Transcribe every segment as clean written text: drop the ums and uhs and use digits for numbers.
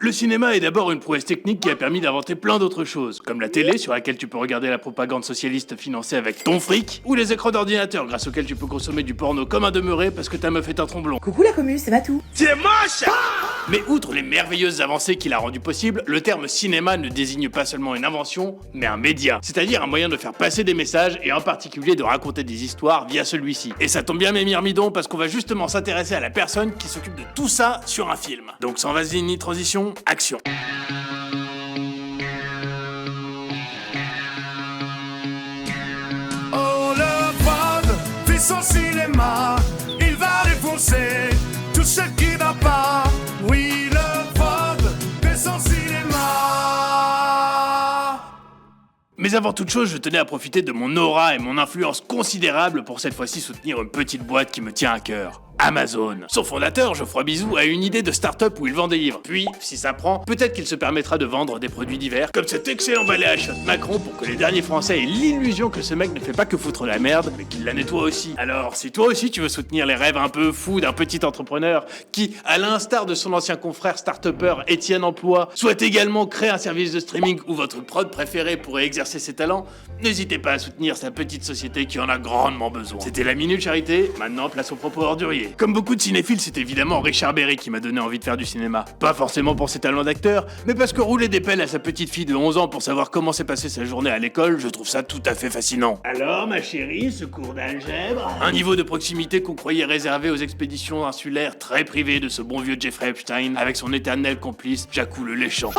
Le cinéma est d'abord une prouesse technique qui a permis d'inventer plein d'autres choses, comme la télé sur laquelle tu peux regarder la propagande socialiste financée avec ton fric, ou les écrans d'ordinateur grâce auxquels tu peux consommer du porno comme un demeuré parce que ta meuf est un tromblon. Coucou la commu, c'est Matou. C'est moche. Mais outre les merveilleuses avancées qu'il a rendues possibles, le terme cinéma ne désigne pas seulement une invention, mais un média. C'est-à-dire un moyen de faire passer des messages et en particulier de raconter des histoires via celui-ci. Et ça tombe bien mes myrmidons parce qu'on va justement s'intéresser à la personne qui s'occupe de tout ça sur un film. Donc sans vaseline ni transition, action. Oh le prod fait son cinéma, il va défoncer tout ce qui va pas. Oui le prod fait son cinéma. Mais avant toute chose, je tenais à profiter de mon aura et mon influence considérable pour cette fois-ci soutenir une petite boîte qui me tient à cœur. Amazon. Son fondateur, Geoffroy Bizou, a une idée de start-up où il vend des livres. Puis, si ça prend, peut-être qu'il se permettra de vendre des produits divers, comme cet excellent balai à chiottes Macron pour que les derniers Français aient l'illusion que ce mec ne fait pas que foutre la merde, mais qu'il la nettoie aussi. Alors, si toi aussi tu veux soutenir les rêves un peu fous d'un petit entrepreneur qui, à l'instar de son ancien confrère start-upper Étienne Emploi, souhaite également créer un service de streaming où votre prod préféré pourrait exercer ses talents, n'hésitez pas à soutenir sa petite société qui en a grandement besoin. C'était la Minute Charité, maintenant place aux propos orduriers. Comme beaucoup de cinéphiles, c'est évidemment Richard Berry qui m'a donné envie de faire du cinéma. Pas forcément pour ses talents d'acteur, mais parce que rouler des pelles à sa petite fille de 11 ans pour savoir comment s'est passée sa journée à l'école, je trouve ça tout à fait fascinant. Alors, ma chérie, ce cours d'algèbre? Un niveau de proximité qu'on croyait réservé aux expéditions insulaires très privées de ce bon vieux Jeffrey Epstein, avec son éternel complice, Jacou le Léchant.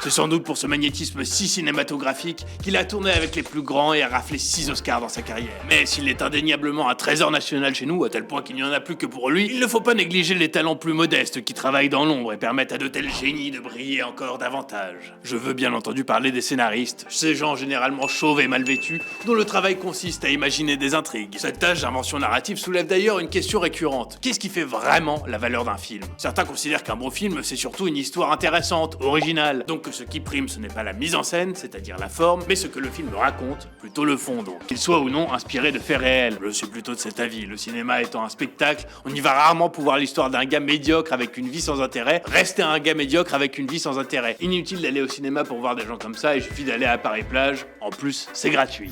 C'est sans doute pour ce magnétisme si cinématographique qu'il a tourné avec les plus grands et a raflé 6 Oscars dans sa carrière. Mais s'il est indéniablement un trésor national chez nous, à tel point qu'il n'y en a plus que pour lui, il ne faut pas négliger les talents plus modestes qui travaillent dans l'ombre et permettent à de tels génies de briller encore davantage. Je veux bien entendu parler des scénaristes, ces gens généralement chauves et mal vêtus, dont le travail consiste à imaginer des intrigues. Cette tâche d'invention narrative soulève d'ailleurs une question récurrente. Qu'est-ce qui fait vraiment la valeur d'un film? Certains considèrent qu'un bon film, c'est surtout une histoire intéressante, originale, donc que ce qui prime, ce n'est pas la mise en scène, c'est-à-dire la forme, mais ce que le film raconte, plutôt le fond donc. Qu'il soit ou non inspiré de faits réels. Je suis plutôt de cet avis, le cinéma étant un spectacle, on y va rarement pouvoir l'histoire d'un gars médiocre avec une vie sans intérêt, rester un gars médiocre avec une vie sans intérêt. Inutile d'aller au cinéma pour voir des gens comme ça, il suffit d'aller à Paris-Plage, en plus, c'est gratuit.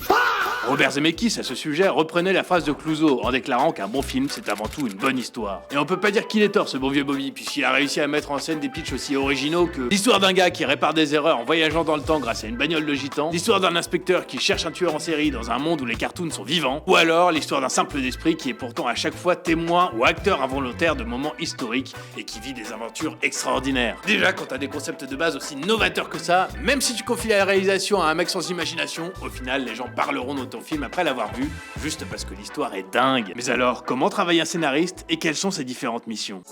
Robert Zemeckis, à ce sujet, reprenait la phrase de Clouseau en déclarant qu'un bon film, c'est avant tout une bonne histoire. Et on peut pas dire qu'il est tort, ce bon vieux Bobby, puisqu'il a réussi à mettre en scène des pitchs aussi originaux que l'histoire d'un gars qui répare des erreurs en voyageant dans le temps grâce à une bagnole de gitan, l'histoire d'un inspecteur qui cherche un tueur en série dans un monde où les cartoons sont vivants, ou alors l'histoire d'un simple d'esprit qui est pourtant à chaque fois témoin ou acteur involontaire de moments historiques et qui vit des aventures extraordinaires. Déjà, quand t'as des concepts de base aussi novateurs que ça, même si tu confies la réalisation à un mec sans imagination, au final, les gens parleront de ton film après l'avoir vu, juste parce que l'histoire est dingue. Mais alors, comment travaille un scénariste et quelles sont ses différentes missions ?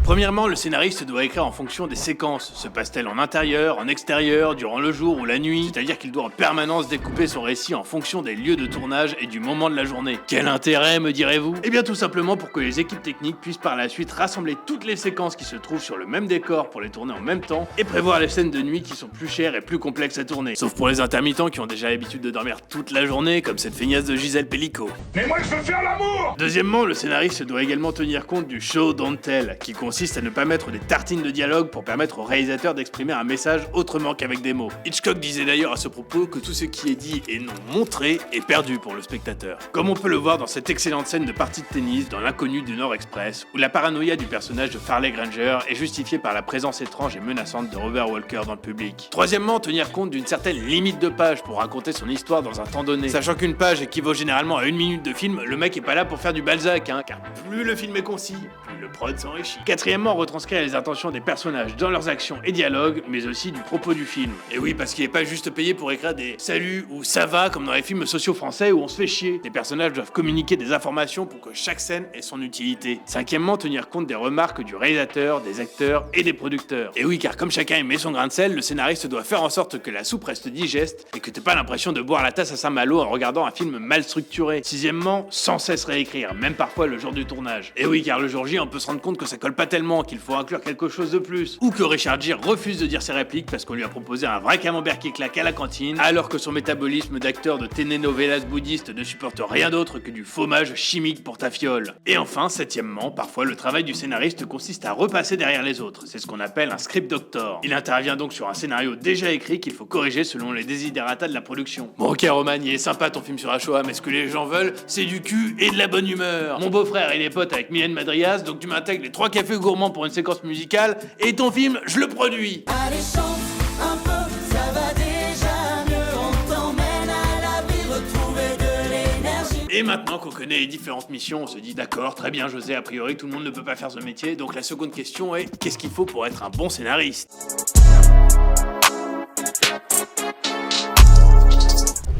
Premièrement, le scénariste doit écrire en fonction des séquences. Se passe-t-elle en intérieur, en extérieur, durant le jour ou la nuit? C'est-à-dire qu'il doit en permanence découper son récit en fonction des lieux de tournage et du moment de la journée. Quel intérêt, me direz-vous? Eh bien tout simplement pour que les équipes techniques puissent par la suite rassembler toutes les séquences qui se trouvent sur le même décor pour les tourner en même temps et prévoir les scènes de nuit qui sont plus chères et plus complexes à tourner. Sauf pour les intermittents qui ont déjà l'habitude de dormir toute la journée, comme cette feignasse de Gisèle Pellico. Mais moi je veux faire l'amour. Deuxièmement, le scénariste doit également tenir compte du show don't tell, qui consiste à ne pas mettre des tartines de dialogue pour permettre au réalisateur d'exprimer un message autrement qu'avec des mots. Hitchcock disait d'ailleurs à ce propos que tout ce qui est dit et non montré est perdu pour le spectateur. Comme on peut le voir dans cette excellente scène de partie de tennis dans L'Inconnu du Nord Express, où la paranoïa du personnage de Farley Granger est justifiée par la présence étrange et menaçante de Robert Walker dans le public. Troisièmement, tenir compte d'une certaine limite de page pour raconter son histoire dans un temps donné. Sachant qu'une page équivaut généralement à 1 minute de film, le mec est pas là pour faire du Balzac, car plus le film est concis, plus le prod s'enrichit. Quatrièmement, retranscrire les intentions des personnages dans leurs actions et dialogues, mais aussi du propos du film. Et oui, parce qu'il est pas juste payé pour écrire des « salut » ou « ça va » comme dans les films sociaux français où on se fait chier. Les personnages doivent communiquer des informations pour que chaque scène ait son utilité. Cinquièmement, tenir compte des remarques du réalisateur, des acteurs et des producteurs. Et oui, car comme chacun y met son grain de sel, le scénariste doit faire en sorte que la soupe reste digeste et que t'aies pas l'impression de boire la tasse à Saint-Malo en regardant un film mal structuré. Sixièmement, sans cesse réécrire, même parfois le jour du tournage. Et oui, car le jour J, on peut se rendre compte que ça colle pas tellement tellement qu'il faut inclure quelque chose de plus, ou que Richard Gere refuse de dire ses répliques parce qu'on lui a proposé un vrai camembert qui claque à la cantine, alors que son métabolisme d'acteur de telenovelas bouddhiste ne supporte rien d'autre que du fromage chimique pour ta fiole. Et enfin, septièmement, parfois le travail du scénariste consiste à repasser derrière les autres, c'est ce qu'on appelle un script doctor. Il intervient donc sur un scénario déjà écrit qu'il faut corriger selon les desiderata de la production. Bon ok Roman, il est sympa ton film sur la Shoah, mais ce que les gens veulent, c'est du cul et de la bonne humeur. Mon beau-frère il est pote avec Mylène Madrias, donc tu m'intègres les 3 cafés gourmands pour une séquence musicale, et ton film, je le produis. Allez chante un peu, ça va déjà mieux, on t'emmène à l'abri, retrouver de l'énergie. Et maintenant qu'on connaît les différentes missions, on se dit d'accord, très bien José, a priori tout le monde ne peut pas faire ce métier, donc la seconde question est, qu'est-ce qu'il faut pour être un bon scénariste ?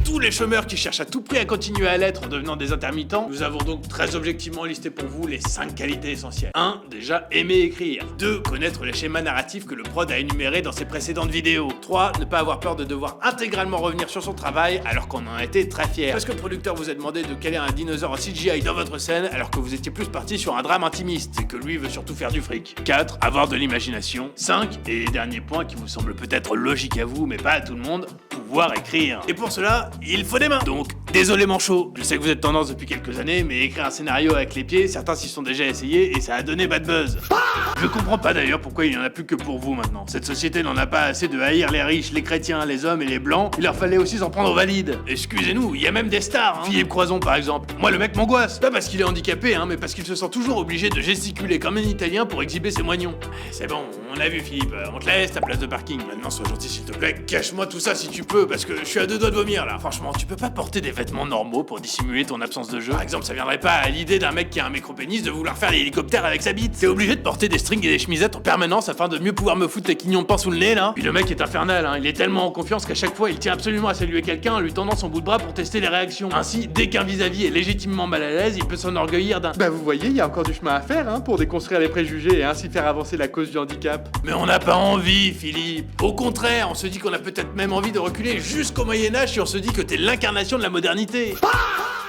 Tous les chômeurs qui cherchent à tout prix à continuer à l'être en devenant des intermittents, nous avons donc très objectivement listé pour vous les 5 qualités essentielles. 1. Déjà aimer écrire. 2. Connaître les schémas narratifs que le prod a énumérés dans ses précédentes vidéos. 3. Ne pas avoir peur de devoir intégralement revenir sur son travail alors qu'on en a été très fier. Parce que le producteur vous a demandé de caler un dinosaure en CGI dans votre scène alors que vous étiez plus parti sur un drame intimiste et que lui veut surtout faire du fric. 4. Avoir de l'imagination. 5. Et dernier point qui vous semble peut-être logique à vous mais pas à tout le monde, pouvoir écrire. Et pour cela, il faut des mains. Donc, désolé manchot, je sais que vous êtes tendance depuis quelques années, mais écrire un scénario avec les pieds, certains s'y sont déjà essayés et ça a donné bad buzz. Je comprends pas d'ailleurs pourquoi il y en a plus que pour vous maintenant. Cette société n'en a pas assez de haïr les riches, les chrétiens, les hommes et les blancs, il leur fallait aussi s'en prendre aux valides. Excusez-nous, il y a même des stars, hein. Philippe Croison par exemple. Moi le mec m'angoisse, pas parce qu'il est handicapé, hein, mais parce qu'il se sent toujours obligé de gesticuler comme un Italien pour exhiber ses moignons. C'est bon, on a vu Philippe, on te laisse ta place de parking. Maintenant sois gentil s'il te plaît, cache-moi tout ça si tu peux, parce que je suis à 2 doigts de vomir là. Franchement, tu peux pas porter des vêtements normaux pour dissimuler ton absence de jeu. Par exemple, ça viendrait pas à l'idée d'un mec qui a un micro-pénis de vouloir faire l'hélicoptère avec sa bite. T'es obligé de porter des strings et des chemisettes en permanence afin de mieux pouvoir me foutre tes quignons de pain sous le nez là. Puis le mec est infernal, hein. Il est tellement en confiance qu'à chaque fois il tient absolument à saluer quelqu'un en lui tendant son bout de bras pour tester les réactions. Ainsi, dès qu'un vis-à-vis est légitimement mal à l'aise, il peut s'enorgueillir d'un Bah vous voyez, il y a encore du chemin à faire hein, pour déconstruire les préjugés et ainsi faire avancer la cause du handicap. Mais on n'a pas envie, Philippe. Au contraire, on se dit qu'on a peut-être même envie de reculer jusqu'au Moyen-Âge si on se dit que t'es l'incarnation de la modernité.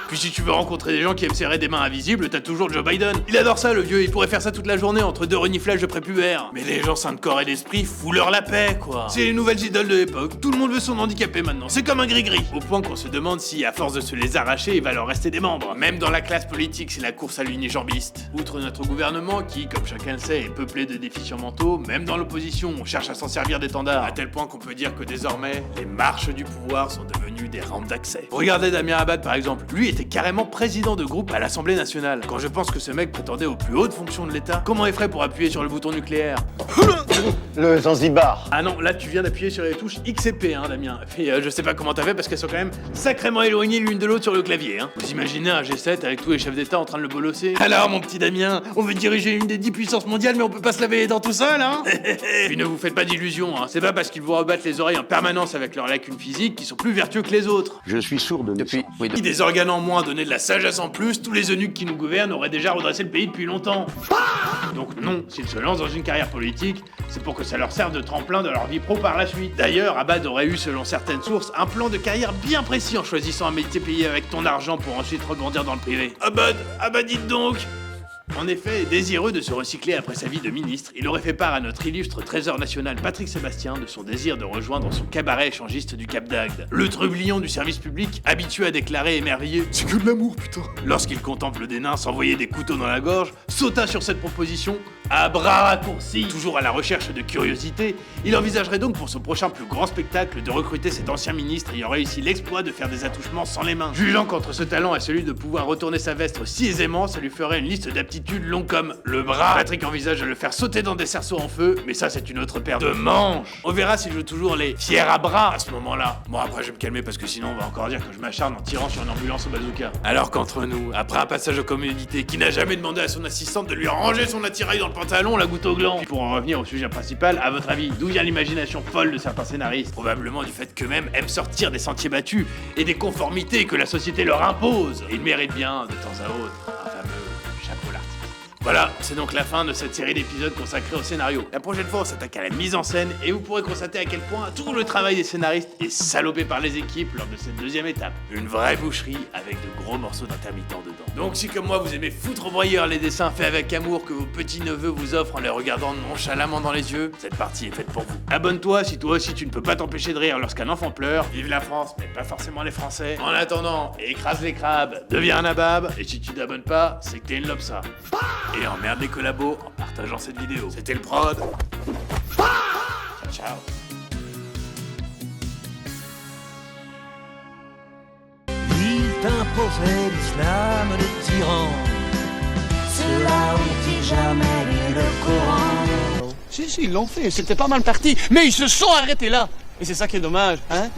Puis si tu veux rencontrer des gens qui aiment serrer des mains invisibles, t'as toujours Joe Biden. Il adore ça le vieux, il pourrait faire ça toute la journée entre 2 reniflages de prépubères. Mais les gens sains de corps et d'esprit, fous-leur la paix quoi. C'est les nouvelles idoles de l'époque, tout le monde veut son handicapé maintenant, c'est comme un gris-gris. Au point qu'on se demande si à force de se les arracher, il va leur rester des membres. Même dans la classe politique, c'est la course à l'unijambiste. Outre notre gouvernement qui, comme chacun le sait, est peuplé de déficients mentaux, même dans l'opposition, on cherche à s'en servir d'étendard. À tel point qu'on peut dire que désormais, les marches du pouvoir sont devenues des rampes d'accès. Regardez Damien Abad par exemple, lui était carrément président de groupe à l'Assemblée nationale. Quand je pense que ce mec prétendait aux plus hautes fonctions de l'État, comment il ferait pour appuyer sur le bouton nucléaire? Le Zanzibar. Ah non, là tu viens d'appuyer sur les touches X et P, hein, Damien. Et je sais pas comment t'as fait parce qu'elles sont quand même sacrément éloignées l'une de l'autre sur le clavier, hein. Vous imaginez un G7 avec tous les chefs d'État en train de le bolosser? Alors mon petit Damien, on veut diriger une des 10 puissances mondiales mais on peut pas se laver les dents tout seul, hein. Puis ne vous faites pas d'illusions, hein. C'est pas parce qu'ils vous rebattent les oreilles en permanence avec leurs lacunes physiques qu'ils sont plus vertueux que les autres. Je suis sourd de Depuis, oui, Qui des organes en moins donner de la sagesse en plus, tous les eunuques qui nous gouvernent auraient déjà redressé le pays depuis longtemps. Donc non, s'ils se lancent dans une carrière politique, c'est pour que ça leur serve de tremplin de leur vie pro par la suite. D'ailleurs, Abad aurait eu, selon certaines sources, un plan de carrière bien précis en choisissant un métier payé avec ton argent pour ensuite rebondir dans le privé. Abad, dites donc! En effet, désireux de se recycler après sa vie de ministre, il aurait fait part à notre illustre trésor national Patrick Sébastien de son désir de rejoindre son cabaret échangiste du Cap d'Agde. Le trublion du service public, habitué à déclarer émerveillé « C'est que de l'amour, putain !» lorsqu'il contemple des nains s'envoyer des couteaux dans la gorge, sauta sur cette proposition à bras raccourcis. Toujours à la recherche de curiosité, il envisagerait donc pour son prochain plus grand spectacle de recruter cet ancien ministre ayant réussi l'exploit de faire des attouchements sans les mains. Jugeant qu'entre ce talent et celui de pouvoir retourner sa veste si aisément, ça lui ferait une liste d'aptitudes longue comme le bras. Patrick envisage de le faire sauter dans des cerceaux en feu, mais ça c'est une autre paire de manches. On verra s'il joue toujours les fiers à bras à ce moment-là. Bon après je vais me calmer parce que sinon on va encore dire que je m'acharne en tirant sur une ambulance au bazooka. Alors qu'entre nous, après un passage aux commodités, qui n'a jamais demandé à son assistante de lui ranger son attirail dans le pantalon, la goutte au gland. Puis pour en revenir au sujet principal, à votre avis, d'où vient l'imagination folle de certains scénaristes? Probablement du fait qu'eux-mêmes aiment sortir des sentiers battus et des conformités que la société leur impose. Et ils méritent bien, de temps à autre, un fameux chapeau l'artiste. Voilà, c'est donc la fin de cette série d'épisodes consacrés au scénario. La prochaine fois, on s'attaque à la mise en scène et vous pourrez constater à quel point tout le travail des scénaristes est salopé par les équipes lors de cette deuxième étape. Une vraie boucherie avec de gros morceaux d'intermittents dedans. Donc si comme moi vous aimez foutre au broyeur les dessins faits avec amour que vos petits-neveux vous offrent en les regardant nonchalamment dans les yeux, cette partie est faite pour vous. Abonne-toi si toi aussi tu ne peux pas t'empêcher de rire lorsqu'un enfant pleure. Vive la France, mais pas forcément les Français. En attendant, écrase les crabes, deviens un nabab, et si tu t'abonnes pas, c'est que t'es une lopsa. Et emmerde les collabos en partageant cette vidéo. C'était le prod. Ciao. Il t'imposait l'islam de tyran. Ceux-là ont-ils jamais lu le Coran? Si, ils l'ont fait, c'était pas mal parti, mais ils se sont arrêtés là. Et c'est ça qui est dommage, hein.